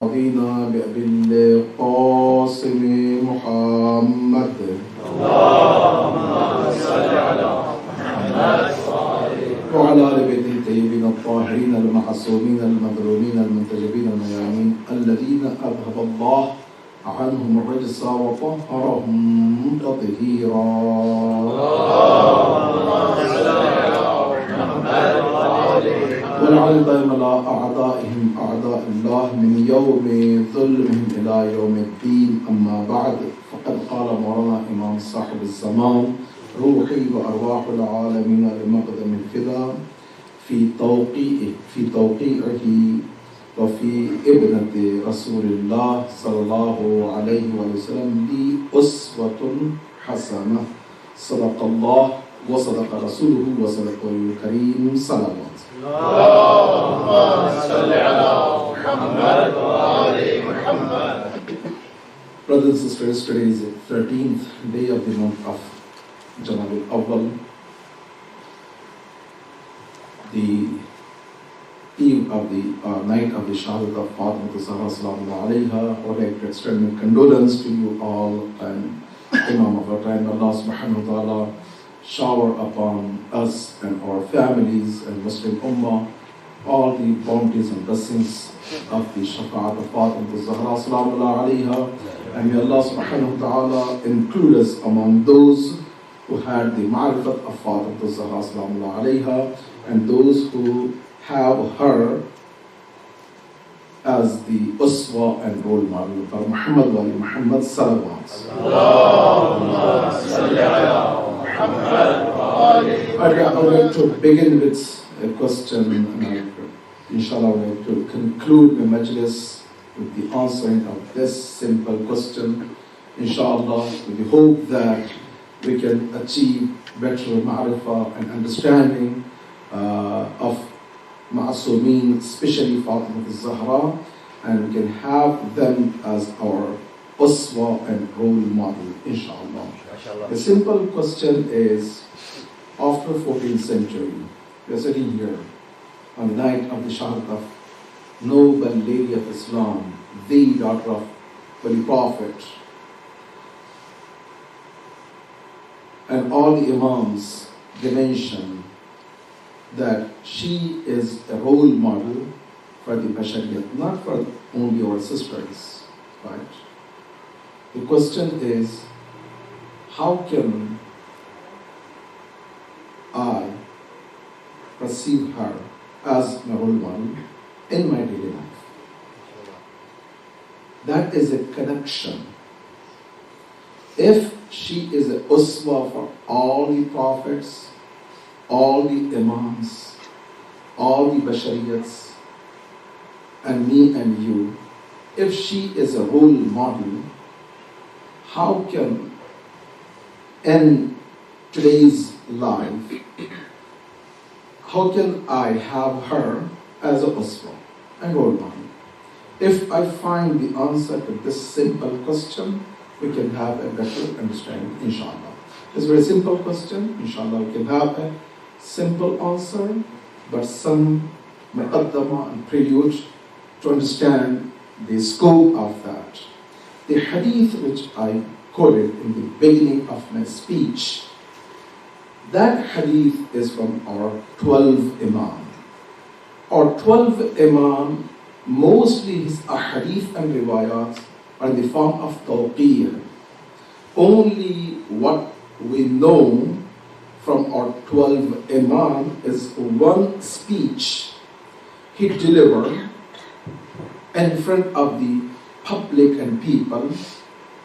رضينا بأبي القاسم محمد اللهم صل على محمد وعلى آل بيته الطيبين الطاهرين المعصومين المظلومين المنتجبين الميامين الذين أذهب الله عنهم الرجس وطهرهم تطهيرا. والعلم دائما على أعدائهم أعداء الله من يوم ظلمهم إلى يوم الدين. أما بعد، فقد قال مولانا إمام صاحب الزمان روحي وأرواح العالمين لمقدم الفداء في توقيعه وفي ابنة رسول الله صلى الله عليه وسلم لي أسوة حسنة. صدق الله وصدق رسوله وصدق الكريم. صلوات. اللهم صل على محمد وآل محمد. Brothers and sisters, today is the 13th day of the month of January Awwal, the eve of the night of the Shahadat of Fatima Zahra Sallallahu Alaiha. I would like to extend my condolence to you all and Imam of our time. Allah Subhanahu wa Ta'ala shower upon us and our families and Muslim Ummah all the bounties and blessings of the Shafa'at of Fatima Zahra Sallallahu Alaiha. And may Allah Subhanahu wa Ta'ala include us among those who had the ma'rifat of Fatima Zahra Sallallahu Alaiha and those who have her as the uswa and role model for Muhammad wa Muhammad salawat. Allahumma salli ala Muhammad wa ali I would like to begin with a question, and inshallah I would like to conclude my majlis with the answering of this simple question, inshallah, with the hope that we can achieve better ma'rifah and understanding of Ma'asumeen, especially Fatima al-Zahra, and we can have them as our uswa and role model, inshallah. The simple question is, after 14th century, we are sitting here on the night of the Shahadat of noble lady of Islam, the daughter of Holy Prophet, and all the Imams, they mention that she is a role model for the Bashariyat, not for only our sisters, right? The question is, how can I perceive her as my role model in my daily life? That is a connection. If she is a uswa for all the prophets, all the Imams, all the Bashariyats, and me and you, if she is a role model, how can, in today's life, how can I have her as a uswa and role model? If I find the answer to this simple question, we can have a better understanding, inshallah. It's a very simple question, inshallah, we can have a simple answer, but some muqaddama and prelude to understand the scope of that. The hadith which I quoted in the beginning of my speech, that hadith is from our 12 Imam. Our 12 Imam, mostly his ahadith and riwayat are in the form of tawqir. Only what we know from our 12 Imam is one speech he delivered in front of the public and people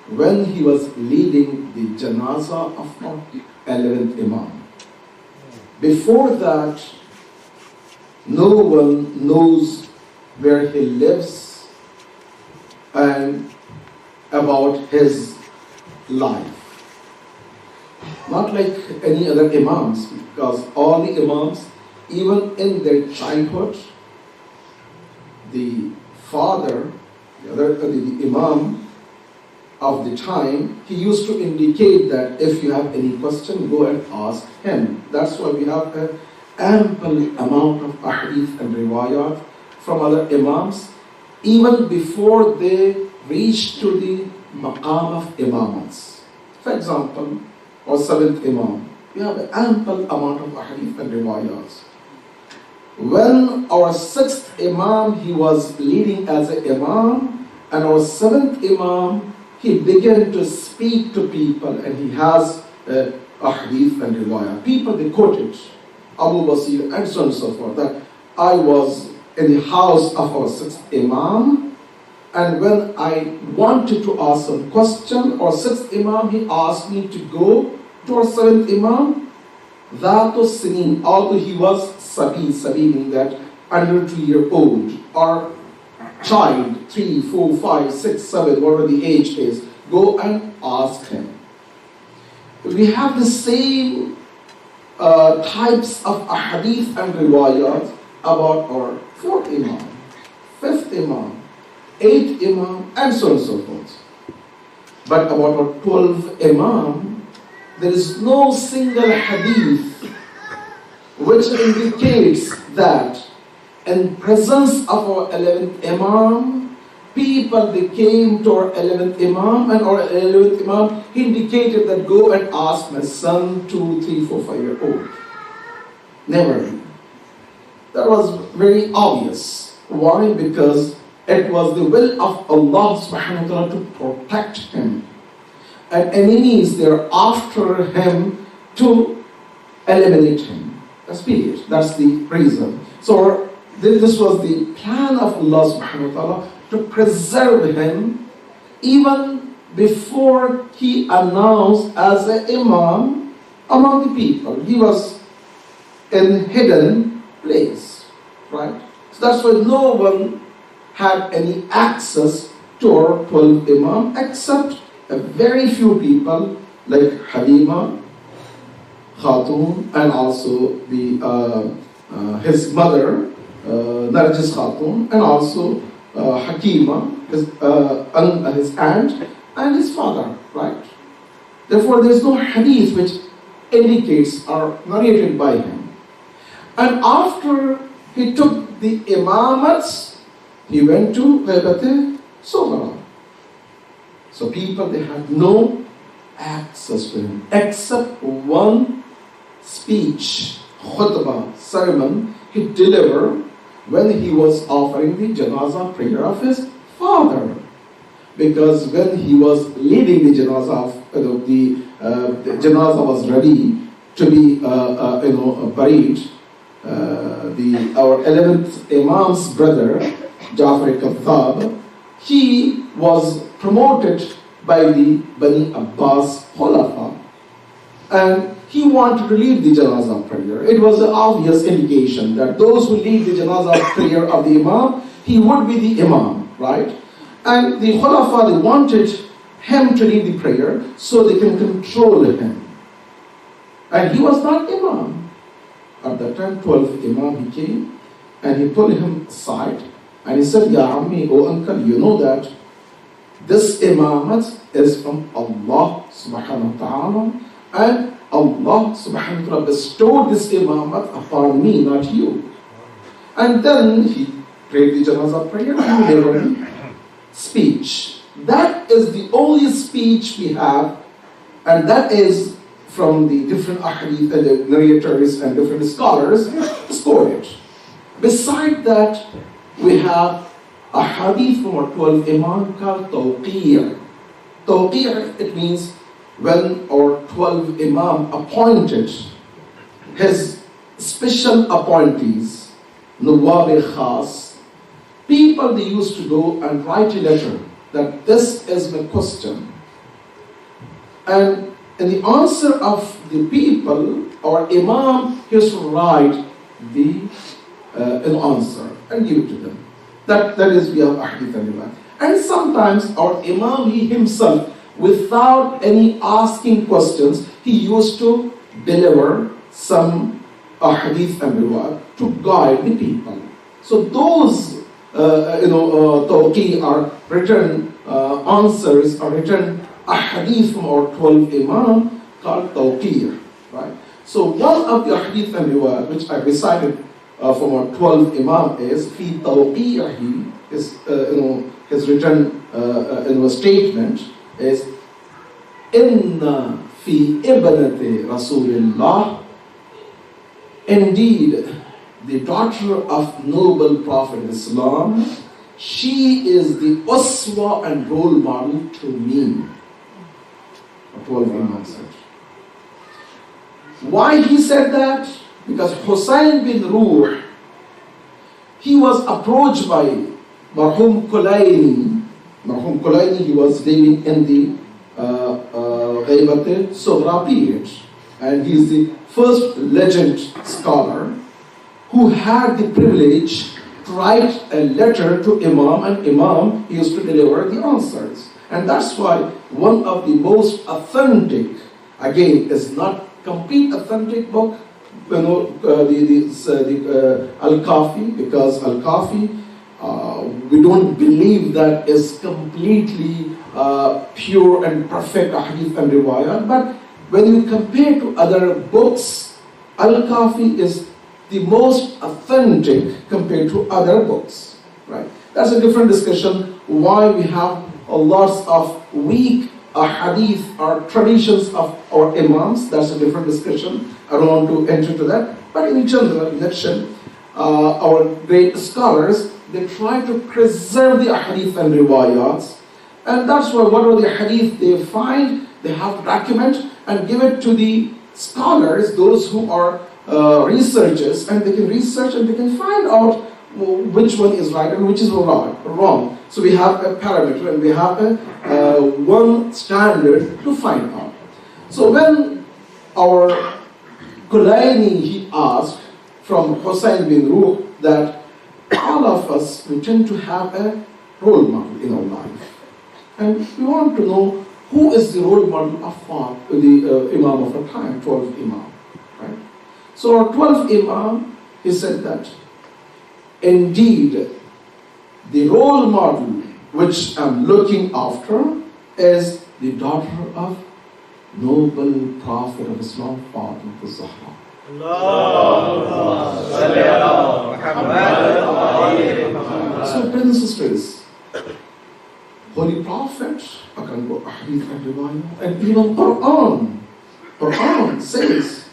when he was leading the janazah of our 11th Imam. Before that, no one knows where he lives and about his life. Not like any other Imams, because all the Imams, even in their childhood, the father, the Imam of the time, he used to indicate that if you have any question, go and ask him. That's why we have ample amount of ahadith and riwayat from other Imams even before they reach to the maqam of imamats. For example, our seventh imam, we have an ample amount of ahadith and riwayats. When our sixth imam, he was leading as an imam, and our seventh imam, he began to speak to people, and he has ahadith and riwayat. People, they quoted Abu Basir and so on and so forth, that I was in the house of our sixth imam, and when I wanted to ask some question, our sixth imam, he asked me to go to our seventh imam. That was singing, although he was Sabi meaning that under 2-year-old or child, 3, 4, 5, 6, 7, whatever the age is, go and ask him. We have the same types of ahadith and riwayat about our fourth imam, fifth imam, eighth imam, and so on and so forth. But about our 12th imam, there is no single hadith which indicates that in presence of our 11th imam, people, they came to our 11th imam, and our 11th imam indicated that go and ask my son, 2, 3, 4, 5-year-old. Never. That was very obvious. Why? Because it was the will of Allah subhanahu wa ta'ala to protect him. And enemies, they're after him to eliminate him. That's period. That's the reason. So this was the plan of Allah subhanahu wa ta'ala to preserve him even before he announced as an imam among the people. He was in hidden place, right? So that's why no one had any access to our 12th imam except a very few people like Halima Khatun, and also his mother Narjis Khatun, and also Hakima, his aunt, and his father, right? Therefore, there is no hadith which indicates or narrated by him. And after he took the imamats, he went to Ghaibat Sughra. So people, they had no access to him except one speech, khutbah, sermon he delivered when he was offering the janazah prayer of his father. Because when he was leading the janazah, the janazah was ready to be buried, our 11th imam's brother, Ja'far Kattab, he was promoted by the Bani Abbas Khulafa, and he wanted to lead the janazah prayer. It was an obvious indication that those who lead the janazah prayer of the imam, he would be the imam, right? And the Khulafa, they wanted him to lead the prayer so they can control him. And he was not imam. At that time, 12th imam, he came and he pulled him aside and he said, Ya Ammi, oh uncle, you know that this imamat is from Allah subhanahu wa ta'ala, and Allah subhanahu wa ta'ala bestowed this imamat upon me, not you. And then he prayed the janazah prayer and delivered the speech. That is the only speech we have, and that is from the different ahadith and the narrators and different scholars scored. Beside that, we have a hadith from our 12th imam called Tawqir. Tawqir, it means when our 12th imam appointed his special appointees, Nuwab Khas, people, they used to go and write a letter that this is my question. And in the answer of the people, our imam used to write an answer and give it to them. That is, we have ahadith and riwayat. And sometimes our imam, he himself, without any asking questions, he used to deliver some ahadith and riwayat to guide the people. So those tawqi are written answers, are written ahadith from our 12th imam called tawqir, right? So one of the ahadith and riwayat which I recited from our 12th imam is fi tawqihi his written statement is Inna fi ibnati Rasulillah. Indeed, the daughter of noble Prophet of Islam, she is the uswa and role model to me. 12 Imam said. Why he said that? Because Hussein bin Ruh, he was approached by Marhum Kulaini. Marhum Kulaini, he was living in the Ghaibat Sughra period. And he is the first legend scholar who had the privilege to write a letter to Imam, and Imam used to deliver the answers. And that's why one of the most authentic, again, is not complete authentic book, Al-Kafi, because Al-Kafi, we don't believe that is completely pure and perfect hadith and riwayat, but when you compare to other books, Al-Kafi is the most authentic compared to other books, right? That's a different discussion, why we have lots of weak hadith or traditions of our imams. That's a different discussion. I don't want to enter into that. But in general, our great scholars, they try to preserve the hadith and riwayats. And that's why whatever the hadith they find, they have to document and give it to the scholars, those who are researchers, and they can research and they can find out which one is right and which is wrong. So we have a parameter and we have a one standard to find out. So when our Kulaini, he asked from Hussein bin Ruh that all of us, we tend to have a role model in our life. And we want to know who is the role model of the Imam of our time, 12th Imam. Right? So our 12th Imam, he said that indeed the role model which I'm looking after is the daughter of noble Prophet of Islam, Fatima Zahra. So brothers and sisters, Holy Prophet, akan go hadith and riwayah, and even Quran says,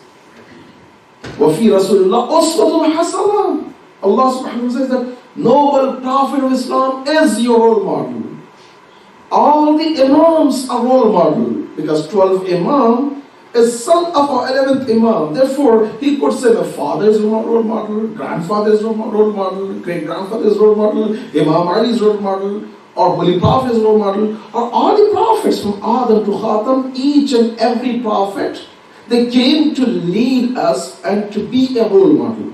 وَفِي رَسُولِ اللَّهِ أُسْوَةٌ حَسَنَةٌ. Allah subhanahu wa ta'ala says that noble Prophet of Islam is your role model. All the Imams are role model, because 12th Imam is son of our 11th Imam. Therefore, he could say the father is role model, grandfather is role model, great-grandfather is role model, Imam Ali is role model, or Holy Prophet is role model, or all the prophets from Adam to Khatam, each and every prophet, they came to lead us and to be a role model.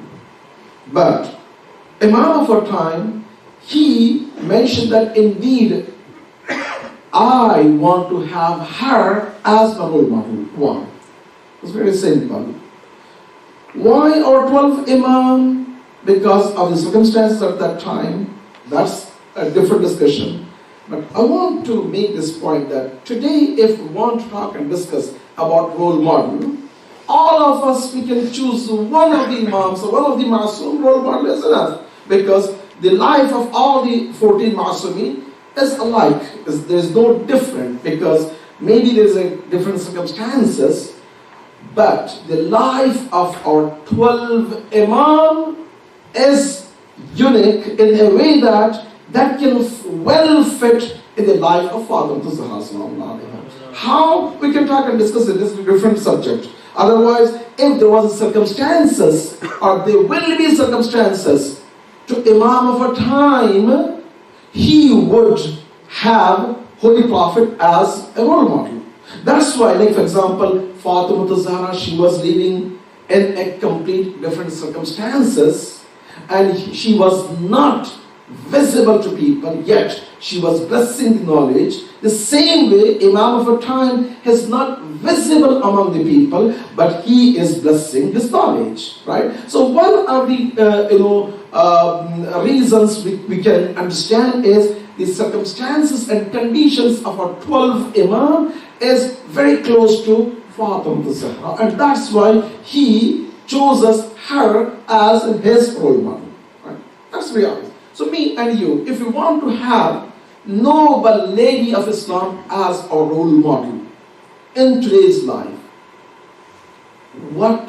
But Imam of our time, he mentioned that indeed I want to have her as a role model. Why? It's very simple. Why our 12th Imam? Because of the circumstances at that time. That's a different discussion. But I want to make this point that today, if we want to talk and discuss about role model, all of us, we can choose one of the Imams or one of the Ma'asum. Role model is enough, because the life of all the 14 Ma'asumi is alike. There is no different, because maybe there is a different circumstances, but the life of our 12 Imam is unique in a way that can well fit in the life of Fatima Zahra. How we can talk and discuss it is a different subject. Otherwise, if there was circumstances, or there will be circumstances to Imam of a time, he would have Holy Prophet as a role model. That's why, like for example, Fatima Zahra, she was living in a complete different circumstances, and she was not visible to people, yet she was blessing the knowledge. The same way, Imam of her time is not visible among the people, but he is blessing his knowledge, right? So one of the reasons we can understand is the circumstances and conditions of our 12th Imam is very close to Fatima Zahra, and that's why he chose her as his role model. Right? That's reality. So me and you, if we want to have noble lady of Islam as our role model in today's life, what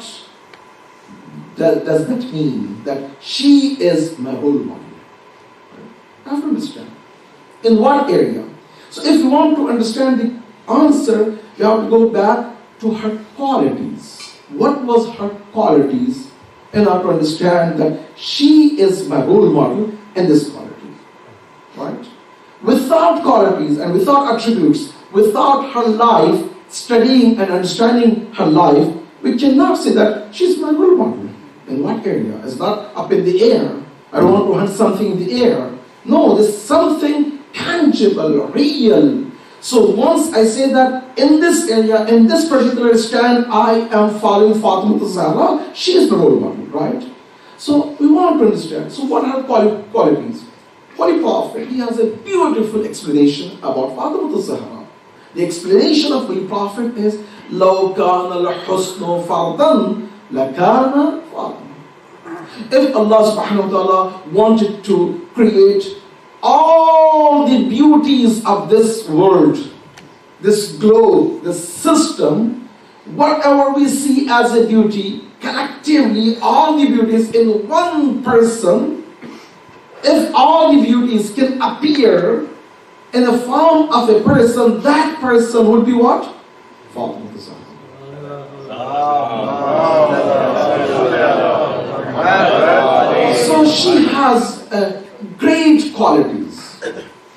does that mean? That she is my role model. I have to understand. In what area? So if you want to understand the answer, you have to go back to her qualities. What was her qualities in order to understand that she is my role model in this quality? Right? Without qualities and without attributes, without her life, studying and understanding her life, we cannot say that she's my role model. In what area? It's not up in the air. I don't want to hunt something in the air. No, there's something tangible, real. So once I say that in this area, in this particular stand, I am following Fatima Zahra, she is the role model, right? So we want to understand. So what are her qualities? Holy Prophet, he has a beautiful explanation about Fatima Zahra. The explanation of Holy Prophet is, لَوْ كَانَ الْحُسْنُ فَرْضًا لَكَانَ Fatima. If Allah subhanahu wa ta'ala wanted to create all the beauties of this world, this globe, this system, whatever we see as a beauty, collectively, all the beauties in one person, if all the beauties can appear in the form of a person, that person would be what? Fatima. So she has great qualities.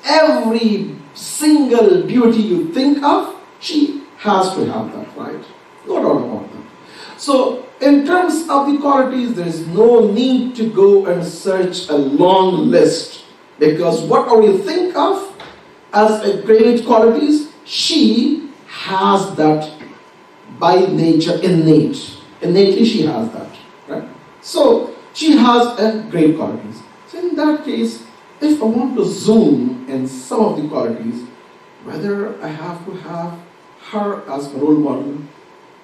Every single beauty you think of, she has to have that, right? No doubt about that. So in terms of the qualities, there is no need to go and search a long list, because whatever you think of as a great qualities, she has that by nature, innately she has that, right? So she has a great qualities. So in that case, if I want to zoom in some of the qualities, whether I have to have her as my role model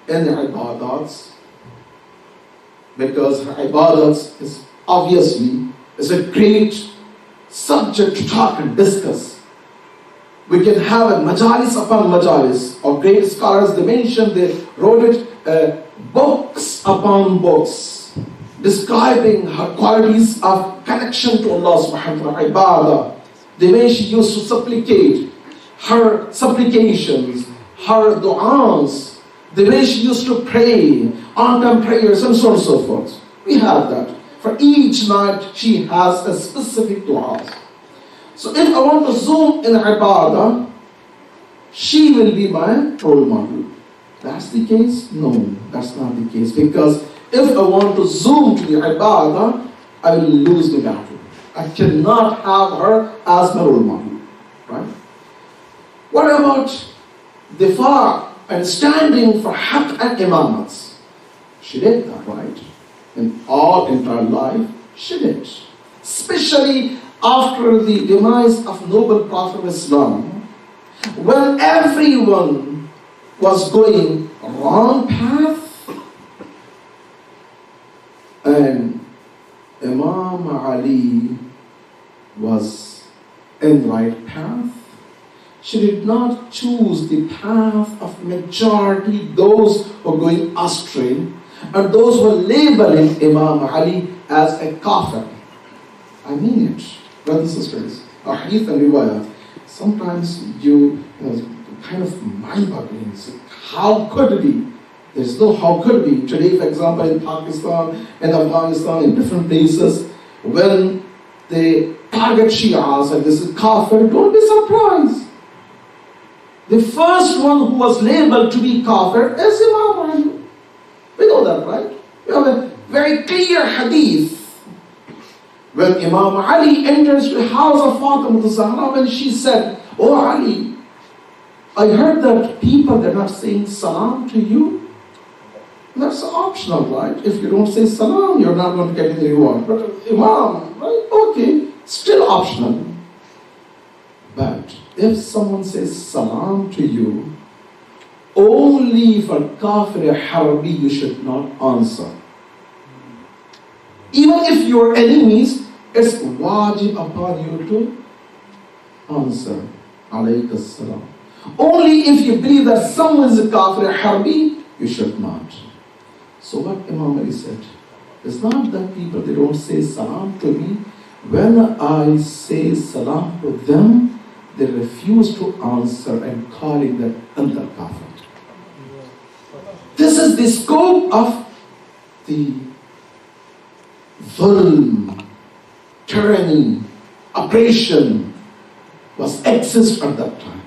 in the ibadats, because her ibadats is obviously a great subject to talk and discuss. We can have a majalis upon majalis, or great scholars, they mentioned, they wrote it, books upon books, describing her qualities of connection to Allah subhanahu wa ta'ala, ibadah, the way she used to supplicate, her supplications, her du'as, the way she used to pray, on-time prayers, and so on and so forth. We have that. For each night, she has a specific du'as. So if I want to zoom in ibadah, she will be my role model. That's the case? No, that's not the case. Because if I want to zoom to the ibadah, I will lose the battle. I cannot have her as my role model. Right? What about difa and standing for haqq and imamats? She did that, right? In all entire life, she did. Especially after the demise of noble Prophet of Islam, when everyone was going wrong path, and Imam Ali was in right path, she did not choose the path of majority, those who are going astray, and those who are labeling Imam Ali as a kafir. I mean it, brothers and sisters. A hadith and riwayat, sometimes you kind of mind-boggling. How could it be? There's no how could it be. Today, for example, in Pakistan and Afghanistan, in different places, when they target Shias and this is kafir, don't be surprised. The first one who was labeled to be kafir is Imam Ali. We know that, right? We have a very clear hadith. When Imam Ali enters the house of Fatima Zahra, when she said, "Oh Ali, I heard that people, they're not saying salam to you." That's optional, right? If you don't say salam, you're not going to get any reward. But Imam, right? Okay, still optional. But if someone says salam to you, only for kafir harbi you should not answer. Even if you're enemies, it's wajib upon you to answer. Alayka salam. Only if you believe that someone is a kafir, a harbi, you should not. So what Imam Ali said, it's not that people, they don't say salam to me. When I say salam to them, they refuse to answer and calling that anta kafir. This is the scope of the zulm, tyranny, oppression was exist at that time.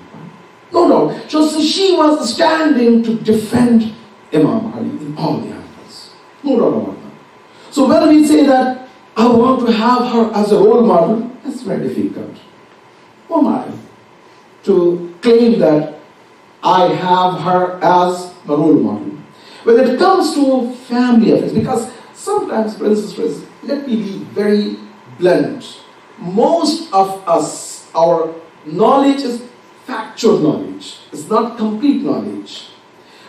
No doubt. So she was standing to defend Imam Ali in all the angles. No doubt about that. So when we say that I want to have her as a role model, that's very difficult. Who am I to claim that I have her as a role model? When it comes to family affairs, because sometimes, brothers and sisters, let me be very blunt. Most of us, our knowledge is factual knowledge. It's not complete knowledge.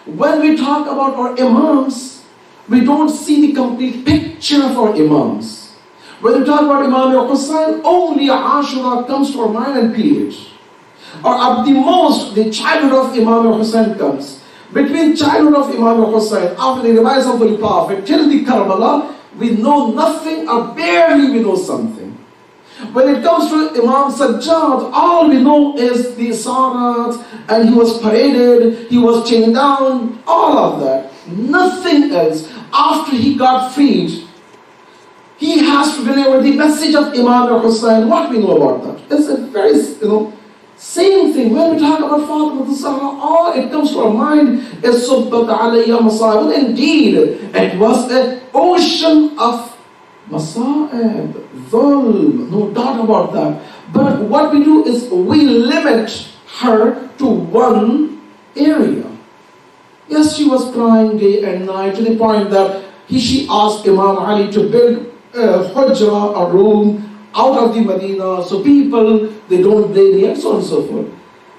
When we talk about our imams, we don't see the complete picture of our imams. When we talk about Imam Hussain, only Ashura comes to our mind and period. Or at the most, the childhood of Imam Hussain comes. Between childhood of Imam Hussain, after the rise of the Prophet, till the Karbala, we know nothing or barely we know something. When it comes to Imam Sajjad, all we know is the Sarat, and he was paraded, he was chained down, all of that. Nothing else. After he got freed, he has to deliver the message of Imam Hussain. What we know about that? It's a very, same thing. When we talk about Fatima Zahra, all it comes to our mind is Subbat alayya masa'ib. Indeed, it was an ocean of masa'ib, dhulm, no doubt about that. But what we do is we limit her to one area. Yes, she was crying day and night to the point that she asked Imam Ali to build a hujra, a room, out of the Medina, so people, they don't blame me, and so on and so forth.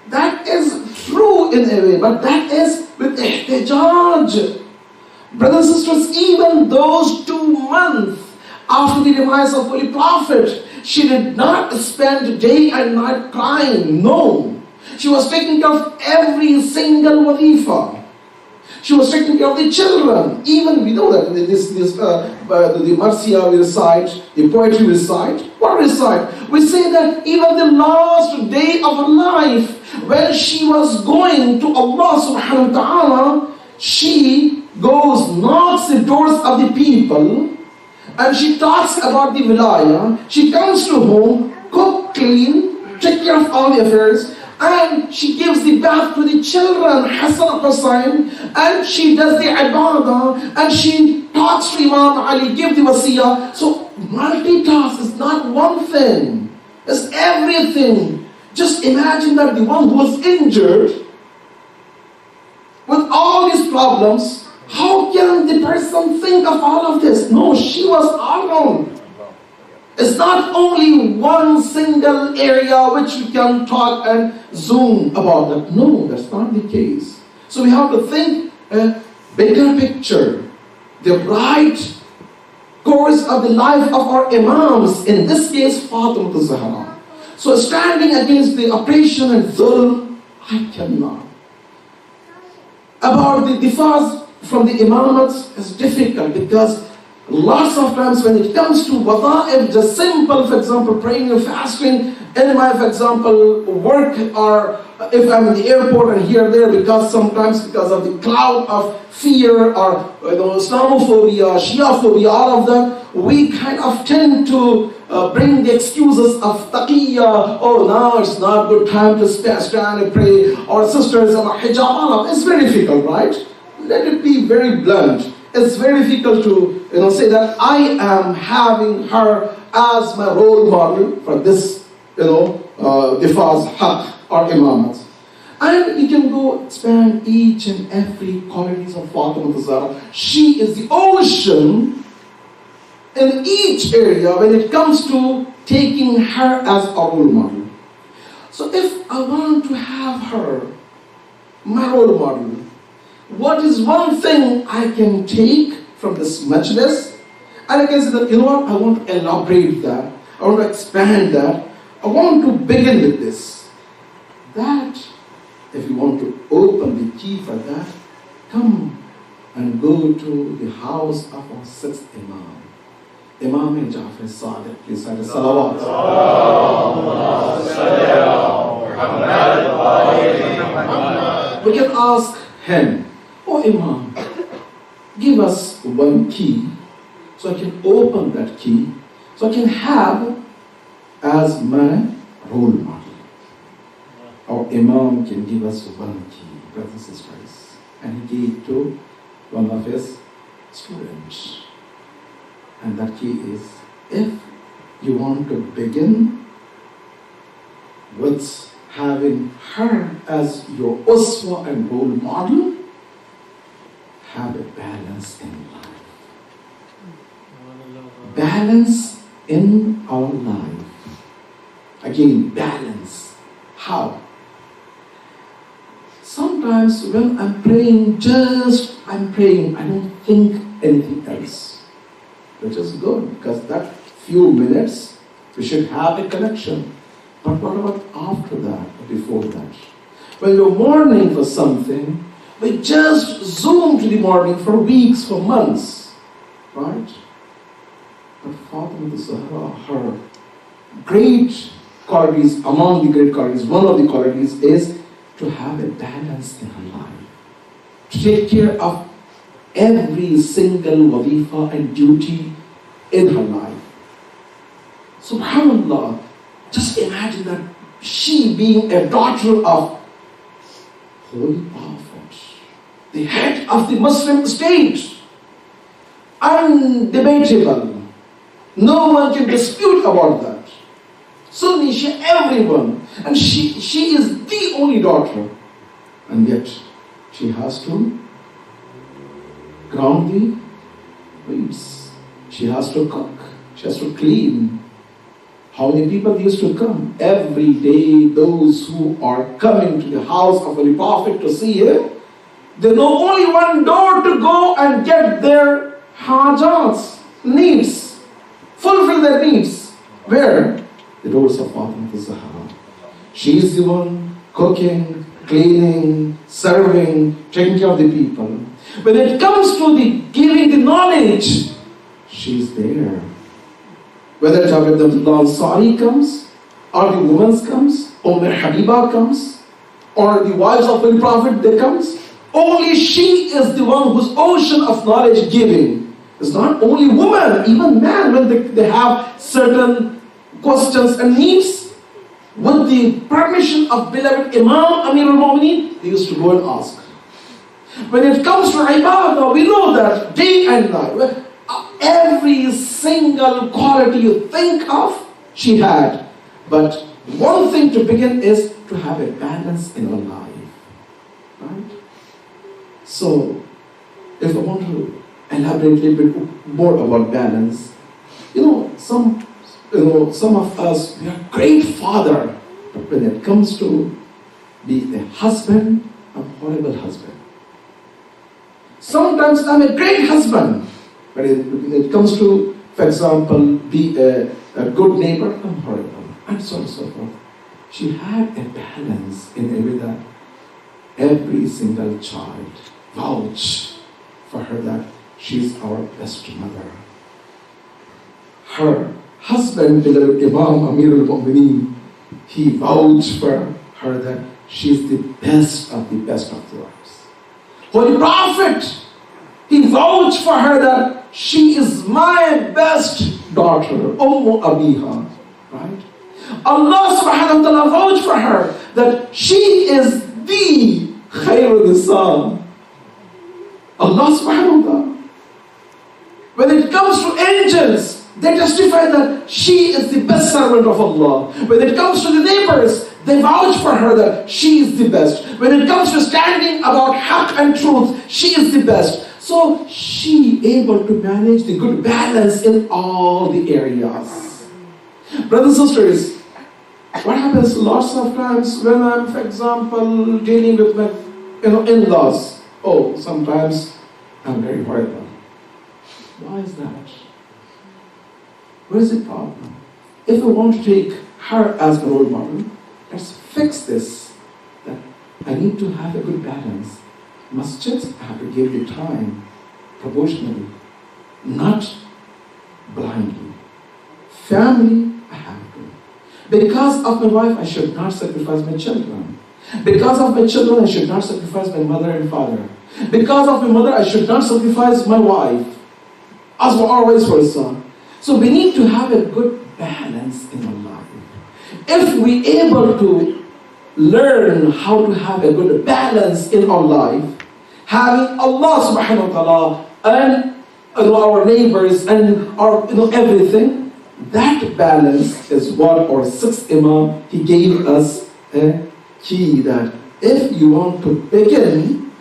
That is true in a way, but that is with ihtijaj. Brothers and sisters, even those 2 months after the demise of Holy Prophet, she did not spend day and night crying, no. She was taking care of every single wadifa. She was taking care of the children. Even we know that the Marcia we recite, the poetry we recite. What we recite? We say that even the last day of her life, when she was going to Allah subhanahu wa ta'ala, she goes, knocks the doors of the people, and she talks about the wilayah. She comes to home, cook, clean, take care of all the affairs, and she gives the bath to the children, Hassan Hussain, and she does the ibadah, and she talks to Imam Ali, give the wasiyah. So multitask is not one thing, it's everything. Just imagine that the one who was injured with all these problems, how can the person think of all of this? No, she was all alone. It's not only one single area which we can talk and zoom about that. No, that's not the case. So we have to think a bigger picture. The right course of the life of our imams, in this case Fatima Zahra. So standing against the oppression and zulm, I cannot. About the difaz from the imamats is difficult because lots of times when it comes to wada'ib, just simple, for example, praying and fasting, in my, for example, work, or if I'm in the airport and here there, because sometimes because of the cloud of fear or Islamophobia, Shiaphobia, all of that, we kind of tend to bring the excuses of taqiyya. Oh, now it's not good time to stand and pray, or sisters and hijab, all of. It's very difficult, right? Let it be very blunt. It's very difficult to say that I am having her as my role model for this, difaz haq or imamat. And you can go expand each and every qualities of Fatima Zahra. She is the ocean in each area when it comes to taking her as a role model. So if I want to have her my role model, what is one thing I can take from this majlis? And I can say that, I want to elaborate that. I want to expand that. I want to begin with this. That, if you want to open the key for that, come and go to the house of our sixth Imam. Imam Jafar Sadiq, please say salawat. We can ask him, oh Imam, give us one key so I can open that key, so I can have as my role model. Our Imam can give us one key, brothers and sisters, and he gave to one of his students. And that key is, if you want to begin with having her as your uswa and role model, have a balance in life. Balance in our life. Again, balance. How? Sometimes when I'm praying, I'm praying, I don't think anything else. Which is good, because that few minutes, we should have a connection. But what about after that, or before that? When you're mourning for something, we just zoom to the mourning for weeks, for months. Right? But Fatima Zahra, her great qualities, among the great qualities, one of the qualities is to have a balance in her life. To take care of every single wazifa and duty in her life. SubhanAllah, just imagine that she being a daughter of Holy Prophet, the head of the Muslim state, undebatable. No one can dispute about that. Sunni, everyone. And she is the only daughter. And yet, she has to ground the weeds. She has to cook. She has to clean. How many people used to come? Every day, those who are coming to the house of the Prophet to see him, they know only one door to go and get their hajats, needs, fulfill their needs. Where? The doors of Fatima Zahra. She is the one cooking, cleaning, serving, taking care of the people. When it comes to the giving the knowledge, she is there. Whether Jabir Ansari comes, or the woman comes, or Habiba comes, or the wives of the Prophet, they comes, only she is the one whose ocean of knowledge giving. It's not only women, even men, when they have certain questions and needs, with the permission of beloved Imam Amir al-Mu'mineen, they used to go and ask. When it comes to ibadah, we know that day and night, every single quality you think of, she had. But one thing to begin is to have a balance in our life. Right? So, if I want to elaborate a little bit more about balance, some of us, we are great father, but when it comes to be a husband, I'm a horrible husband. Sometimes I'm a great husband, but when it comes to, for example, be a good neighbor, I'm horrible, and so on and so forth. She had a balance in a way that every single child vouch for her that she's our best mother. Her husband, beloved Imam Amir al-Mu'mineen, he vouched for her that she's the best of the wives. Holy Prophet, he vouched for her that she is my best daughter, Ummu Abiha, right? Allah subhanahu wa ta'ala vouched for her that she is the Khairul Nisa. Allah subhanahu wa ta'ala. When it comes to angels, they testify that she is the best servant of Allah. When it comes to the neighbors, they vouch for her that she is the best. When it comes to standing about haqq and truth, she is the best. So she able to manage the good balance in all the areas. Brothers and sisters, what happens lots of times when I'm, for example, dealing with my in-laws? Oh, sometimes I'm very horrible. Why is that? Where is the problem? if we want to take her as a role model, let's fix this, that I need to have a good balance. Masjid, I have to give you time proportionally, not blindly. Family, I have to. Because of my wife, I should not sacrifice my children. Because of my children, I should not sacrifice my mother and father. Because of my mother, I should not sacrifice my wife. As for always versa. So we need to have a good balance in our life. If we able to learn how to have a good balance in our life, having Allah subhanahu wa ta'ala and our neighbors and our everything, that balance is what our sixth Imam, he gave us a key, that if you want to begin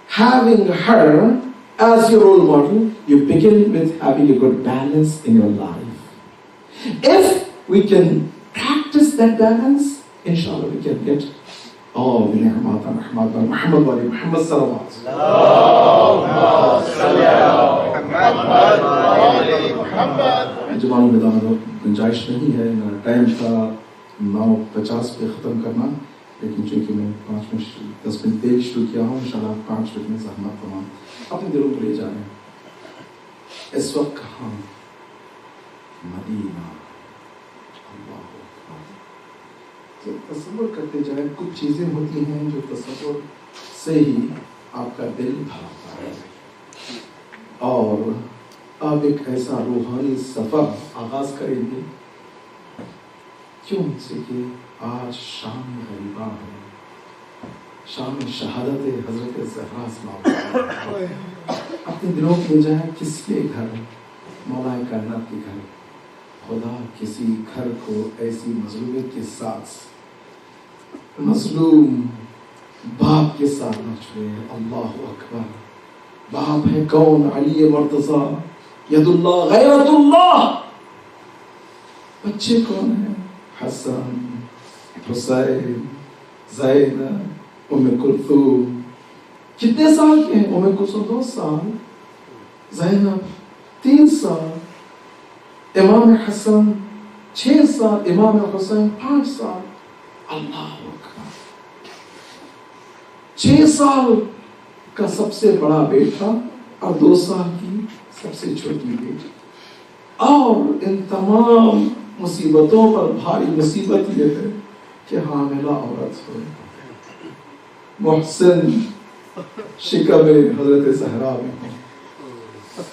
having her as your role model, you begin with having a good balance in your life. If we can practice that balance, inshallah we can get all the ni'mat and rahmat and Muhammad wa ali Muhammad salawat. Allahumma salli ala Muhammad wa ali Muhammad. जवानों में दाना गुंजाइश नहीं है, time था 9:50 पे ख़त्म करना, लेकिन चूँकि मैं 10 मिनट देर शुरू किया हूँ, इंशाल्लाह 5 मिनट में ज़हमत तमाम अपने दिलों को ले जाएं। इस वक्त कहाँ? मदीना। अल्लाह अकबर। तो तसव्वुर करते जाएं, कुछ चीज़ें होती हैं जो तसव्वुर से ही आपका दिल भरता है, और आप एक ऐसा रूहानी सफ़र आगाज़ करेंगे। क्यों से कि आज शाम गरीबा है, शाम शहादत हज़रत ज़हरा सल्लल्लाहु। अपने दिलों में जाए किसके घर? मौला कायनात के घर। खुदा किसी घर को ऐसी मज़लूमियत के साथ, मज़लूम बाप के साथ न छुए। अल्लाहु अकबर। बाप है कौन? अली मुर्तज़ा, यदुल्लाह गैरतुल्लाह। बच्चे कौन है? हसन, हुसैन, ज़ैनब, उम्मे कुलथूम। कितने साल के हैं? उम्मे कुलथूम 2 साल, ज़ैनब 3 साल, इमाम हसन 6 साल, इमाम हुसैन 5 साल। अल्लाह अकबर। 6 साल का सबसे बड़ा बेटा और 2 साल की सबसे छोटी बेटी। और इन तमाम मुसीबतों पर भारी मुसीबत यह है कि हामिला औरत हो, मुहसिन शिकब हजरत ज़हरा में हो।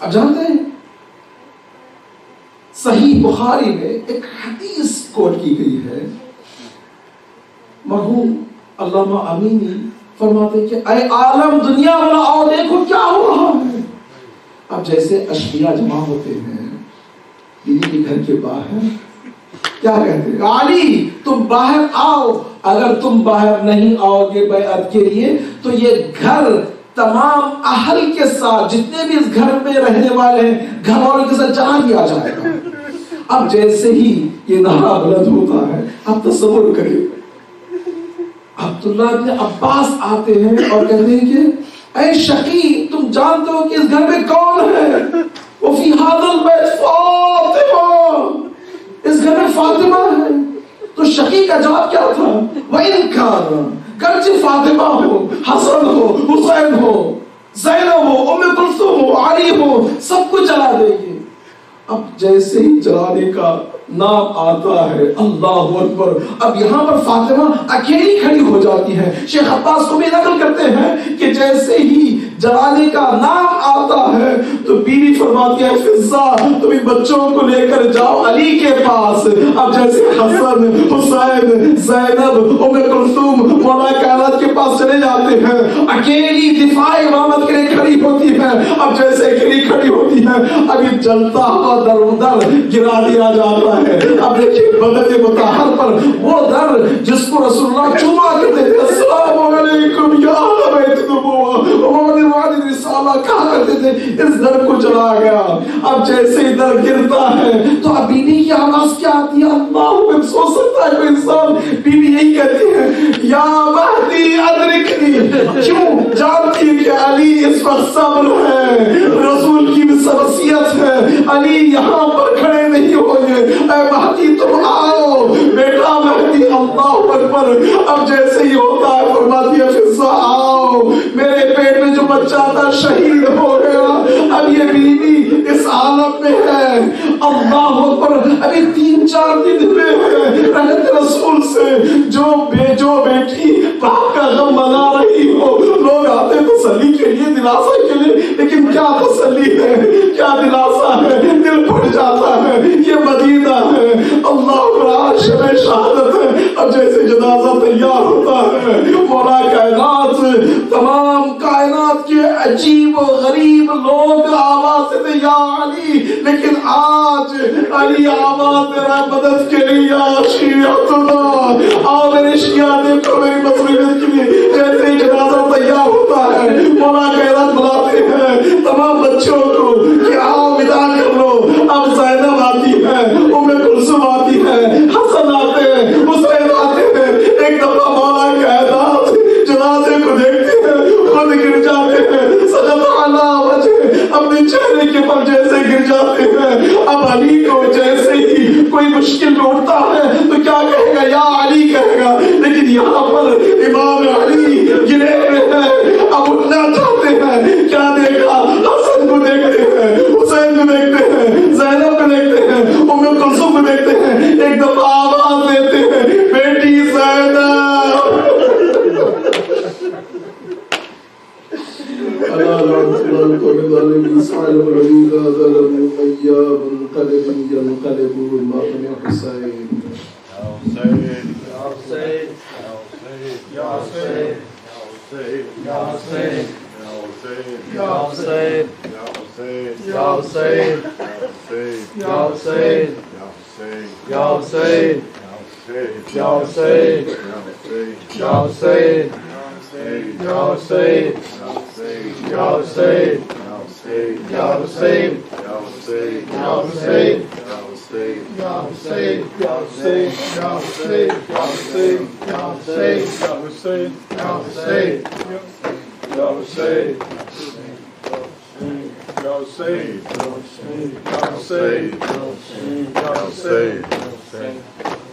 अब जानते हैं सही बुखारी में एक हदीस कोट की गई है। मरहूम अल्लामा अमीनी फरमाते कि ऐ आलम दुनिया वाला, आओ देखो क्या हो रहा है। अब जैसे अशकिया जमा होते हैं बीवी के घर के बाहर, क्या कहते हैं? आली तुम बाहर आओ। अगर तुम बाहर नहीं आओगे बैअत के लिए, तो ये घर तमाम अहल के साथ, जितने भी इस घर में रहने वाले हैं, घर वालों के साथ जला दिया जाएगा। अब जैसे ही ये नारा बुलंद होता है, अब तसव्वुर करिए, अब्दुल्लाह इब्न अब्बास आते हैं और कहते हैं कि ऐ शकी, तुम जानते हो कि इस घर में कौन है? वो फी हादल बैत फातिमा, इस घर में फातिमा है। तो शकी का जवाब क्या था? वह इनकार, गर्चे फातिमा हो, हसन हो, हुसैन हो, ज़ैनब हो, उम्मे कुलसूम हो, अली हो, सब कुछ जला देगी। अब जैसे ही जलाने का नाम आता है, अल्लाहु अकबर, अब यहाँ पर फातिमा अकेली खड़ी हो जाती है। शेख अब्बास को भी नकल करते हैं कि जैसे ही जलाने का नाम आता है तो बीवी फरमाती है, फिज़ा तुम बच्चों को लेकर जाओ अली के पास। अब जैसे हसन, हुसैन, ज़ैनब, उम्मे कुलसूम मौला कायनात के पास चले जाते हैं, अकेली दिफाए इमामत के लिए खड़ी होती है। अब जैसे अकेली खड़ी होती है, अभी जलता हुआ दर उधर गिरा दिया जाता है। अब देखिए बदले मुताहर पर वो दर जिसको रसूलुल्लाह चुमा करते थे, अस्सलामु अलैकुम या अहल बैत नबुव्वह, रिसाला कहा करते थे, इस दर को जला गया। अब जैसे इधर پر گرتا ہے تو اب بیوی کی آواز کیا آتی ہے؟ اللہ میں سوچ سکتا ہے کوئی انسان، بیوی یہی کہتی ہے یا مہدی ادرکنی، کیوں؟ جانتی ہے کہ علی اس پر صبر ہے، رسول کی بھی وصیت ہے، علی یہاں پر کھڑے نہیں ہوں گے، اے مہدی تم آؤ بیٹا مہدی، اللہ اکبر۔ اب جیسے ہی ہوتا ہے فرماتی ہے فضا آؤ، میرے پیٹ میں جو بچہ تھا شہید ہو گیا، اب یہ بیوی اس حالت میں ہے، اللہ اکبر۔ ابھی 3-4 دن ہوئے ہیں رحمت رسول سے، جو بیٹی باپ کا غم منا رہی ہو، لوگ آتے تسلی کے لیے، دلاسا کے لیے، لیکن کیا تسلی ہے، کیا دلاسا ہے، دل پھٹ جاتا ہے۔ یہ مدینہ ہے، اللہ اکبر، شب شہادت ہے۔ اب جیسے جنازہ تیار ہوتا ہے، مولا کائنات، تمام کائنات کے عجیب و غریب لوگ آواز دیتے یا علی، لیکن آج علی آواز دے رہا ہے مدد کے لیے، یا شیعت اللہ، آؤ میرے شیعہ دیکھو میری مصروفیت کے لیے۔ جیسے ہی جنازہ تیار ہوتا ہے، مولا کائنات بلاتے ہیں تمام بچوں کو کہ آؤ ودا کر لو۔ اب زینب آتی ہے، ام کلثوم آتی ہے، حسن آتے ہیں، حسین آتے ہیں۔ ایک دفعہ مولا کائنات جنازے کو دیکھتے ہیں، خود گر جاتے ہیں، سجدہ علی وجہ، اپنے چہرے کے پر جیسے گر جاتے ہیں۔ اب علی کو جیسے ہی کوئی مشکل اٹھتا ہے تو کیا کہے گا؟ یا علی کہے گا، لیکن یہاں پر امام علی گرے ہوئے ہیں، اب اٹھنا چاہتے ہیں۔ کیا دیکھا؟ حسن کو دیکھتے ہیں، حسین کو دیکھتے ہیں، زینب کو دیکھتے ہیں، ام کلثوم کو دیکھتے ہیں۔ ایک دفعہ آواز دیتے ہیں بیٹی زینب،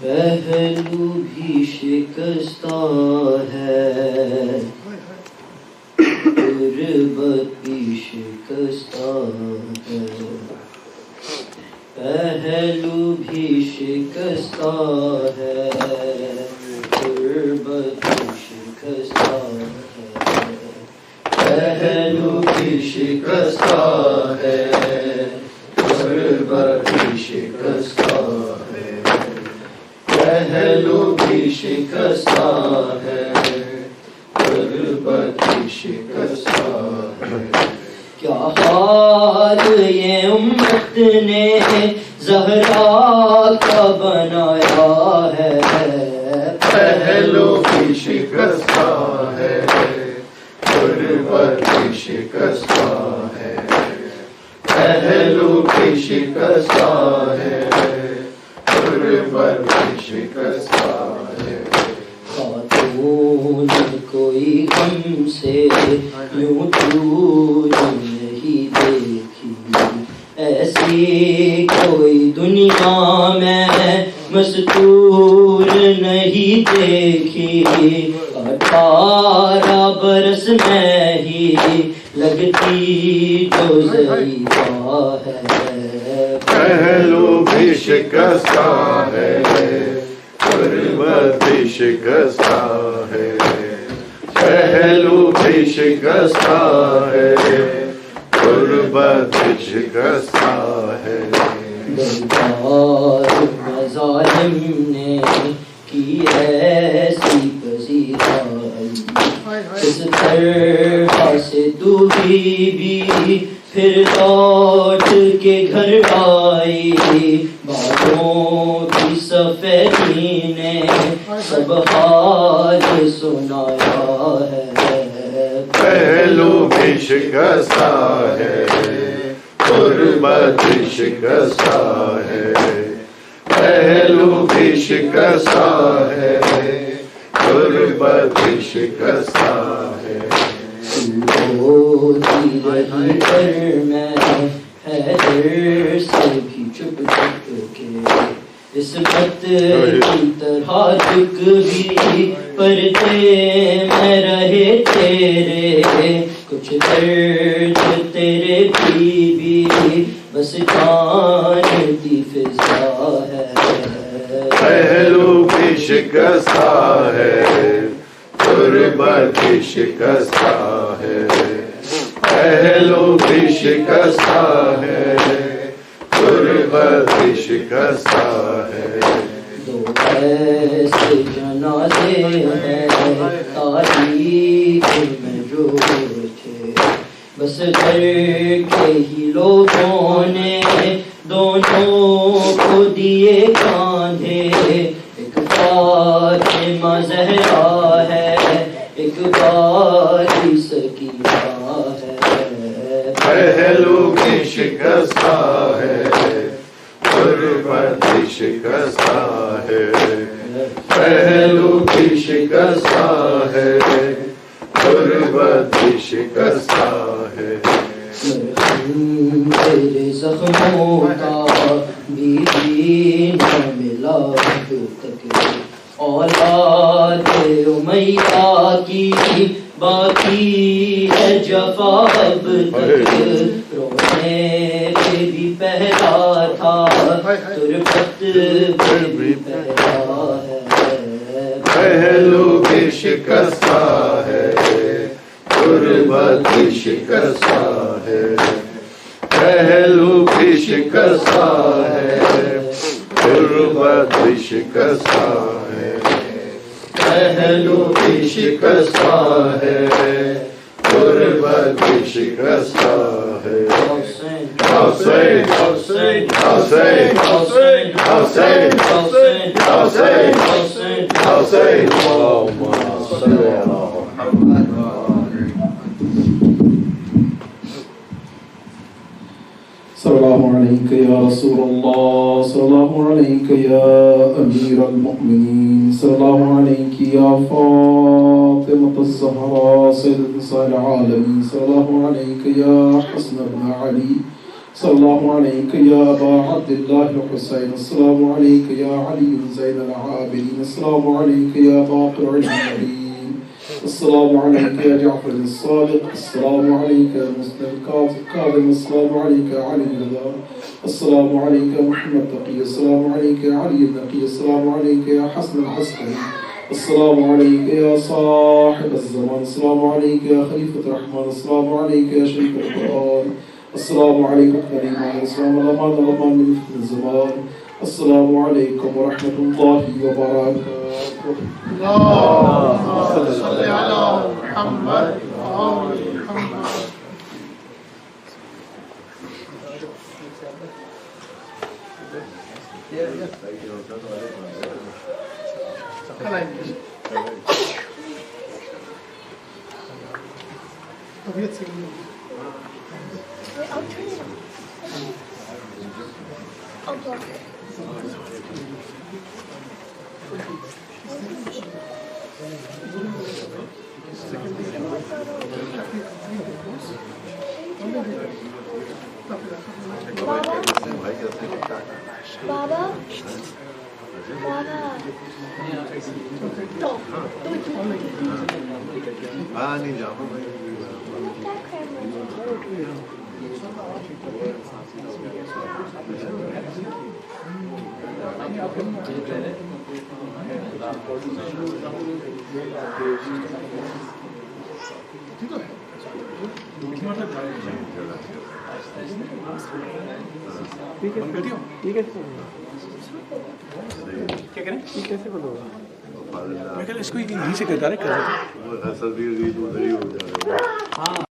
پہلو بھی شکستہ ہے، غربت بھی شکستہ ہے، پہلو بھی شکستہ ہے، غربت بھی شکستہ ہے، پہلو بھی شکستہ ہے، غربت بھی شکستہ ہے، پہلو بھی شکستہ ہے، غربت بھی شکستہ ہے۔ کیا حال یہ امت نے زہرا کا بنایا ہے، پہلو بھی شکستہ ہے، غربت بھی شکستہ ہے، پہلو بھی شکستہ ہے، غربت بھی شکستہ ہے۔ خاتون کوئی غم سے یوں دور نہیں دیکھی، ایسی کوئی دنیا میں مستور نہیں دیکھی، 18 برس میں ہی لگتی جو ضعیفہ ہے، پہلو بھی شکستہ ہے، غربت بھی شکستہ ہے، پہلو بھی شکستہ ہے، غربت بھی شکستہ ہے۔ دربار میں ظالم نے کی ایسی پذیرائی، اس طرح سے دوبی بھی پھر لوٹ کے گھر آئی، باتوں کی سفیدی نے سب حال سنایا ہے، پہلو بھی شکستہ ہے، غربت شکستہ ہے، پہلو بھی شکستہ ہے، غربت شکستہ ہے۔ ہوتی رہی پر میں حیدر سے بھی چھپ چھپ کے، عصمت کی طرح جھک بھی پرتے میں رہے تیرے، کچھ درد تیرے بھی بس جانتی فضا ہے۔ پہلو بھی شکستہ ہے، غربت شکستہ ہے، پہلو بھی شکستہ ہے، غربت شکستہ ہے۔ دو ایسے جنازے ہیں تاریخ میں جو تھے، بس گھر کے ہی لوگوں نے دونوں کو دیے کاندھے، ایک فاطمہ زہرا ہے، ایک باری سکینہ ہے۔ پہلو بھی شکستہ ہے، غربت شکستہ ہے، پہلو بھی شکستہ ہے، غربت شکستہ ہے۔ تیرے زخموں کا بھی نہ ملا اب تک، اولاد امیہ کی باقی ہے جفا اب تک، رونے پہ بھی پہلا تھا تربت پہ بھی پہلا ہے۔ پہلو بھی شکستہ ہے، غربت شکستہ ہے، پہلو بھی شکستہ ہے، غربت شکستہ ہے۔ پہلو بھی شکستہ ہے، غربت شکستہ ہے۔ حسین حسین حسین حسین حسین حسین حسین حسین حسین حسین اللہم صلی علی محمد۔ السلام علیک یا رسول اللہ، السلام علیک یا امیر المؤمنین، السلام علیک یا فاطمة الزہراء سیدۃ نساء العالمین، السلام علیک یا حسن بن علی، السلام علیک یا ابا عبد اللہ الحسین، السلام علیک یا علی زین العابدین، السلام علیک یا باقر النبیین، السلام علیک یا جعفر الصادق، السلام علیک یا مسلم کاظم، السلام علیک یا علی رضا، السلام علیک یا محمد تقی، السلام علیک یا علی النقی، السلام علیک یا حسن العسکری، السلام علیک یا صاحب الزمان، السلام علیک یا خلیفۃ الرحمن، السلام علیک یا شریف القرآن، السلام علیکم کریمان، السلام الامان الامان من فتن الزمان، السلام علیکم ورحمۃ اللہ وبرکاتہ۔ اللہم صلی علی محمد وآل محمد۔ بابا ٹھیک ہے کیا کریں کیسے بند ہوگا؟ میں کل اس کو یہیں سے کرتا رہے اصل بھی ہو جائے گا۔